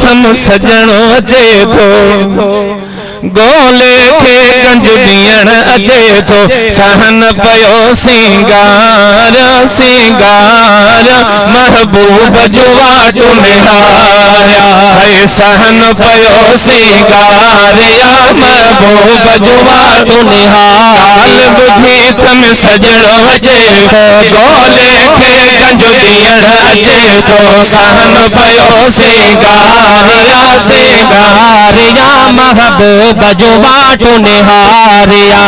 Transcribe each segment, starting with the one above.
थम सजणो अचे थो गोले के गंज दियण अचे थो सहन पयो सिंगार सिंगार महबूब जो वाट निहारिया है सहन पयो सिंगार या महबूब जो वाट निहाल बुधी थम सजणो अचे थो गोले के गंज दियण अचे थो सहन पयो सिंगार या सिंगार या महबूब बजो बाटो निहारिया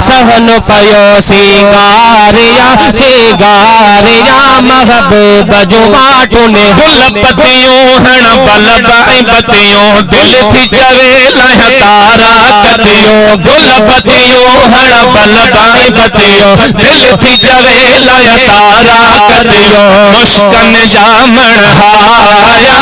सहन पयो सिंगारिया सिंगारिया महबूब जो बाटो ने गुल पतियों हण बल बाई पतियों दिल थी चवे लह तारा कतियों गुल पतियों हण बल बाई पतियों दिल थी चवे लह तारा कतियों मुश्कन जामण हाया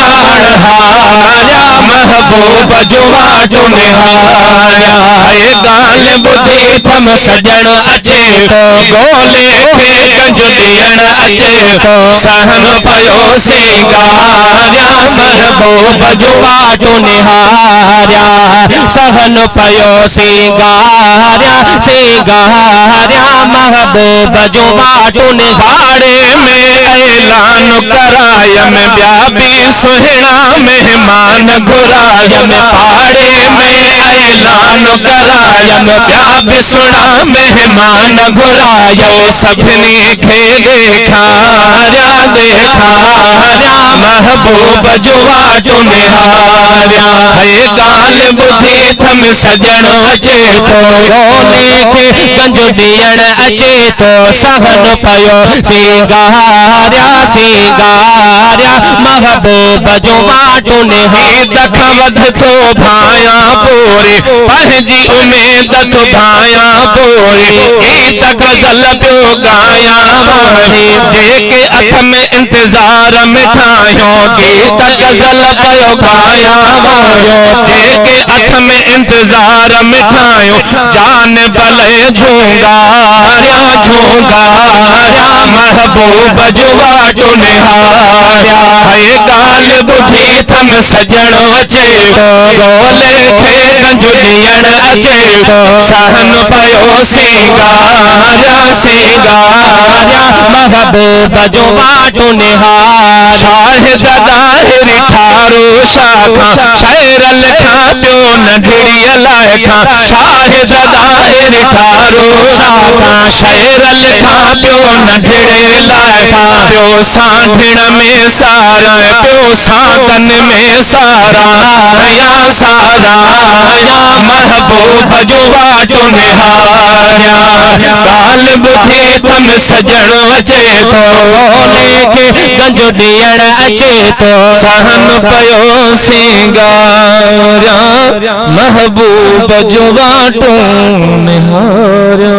महबूब जो बाटो निहारिया है गाल बुधी थम सजण अचे थो गोले के गंज दियण अचे थो सहन पयो सिंगारिया महबूब जो वाटो निहारिया सहन पयो सिंगारिया सिंगारिया महबूब जो वाटो निहारे में ऐलान करायम ॿिया बि सुहिणा मेहमान घुरायम पाड़े में ऐलान करायम ॿिया बि सुहिणा मेहमान घुरायो सभिनी खे ॾेखारिया ॾेखारिया महबूब जो वाटो निहारिया है ॻाल्हि ॿुधी थम सजणो अचे थो गोले खे गंज ॾियण अचे थो सहन पयो सिंगारिया सिंगारिया महबूब जो वाटो निहारिया वध थो भाया पूरी पंहिंजी उम्मीद थो भाया पूरी गीत गज़ल पियो गाया वरी जेके अख में इंतज़ार में ठाहियो गीत गज़ल पियो गाया वरी जेके अख में इंतज़ार में ठाहियो जान भले झूंगारिया झूंगारिया महबूब जो वाटो निहारिया है ॻाल्हि ॿुधी थम सजणो अचे थो गोले खे गंज ॾियण अचे थो सहन पयो सिंगारिया सिंगारिया महबूब जो वाटो निहारिया शाहिद दाहिर ठारो शाखा शायर लिखा पियो नंढड़ीअ लाइ खां शाहिद दाहिर ठारो शाखा शायर लिखा पियो नंढड़े लाइ खां पियो सांढिण में सारा पियो साकन में सारा या सारा या महबूब जो वाटो निहारिया ॻाल्हि ॿुधी थम सजणो अचे थो गोले खे गंज ॾियण अचे थो सहन पयो सिंगारिया महबूब जो वाटो निहारिया।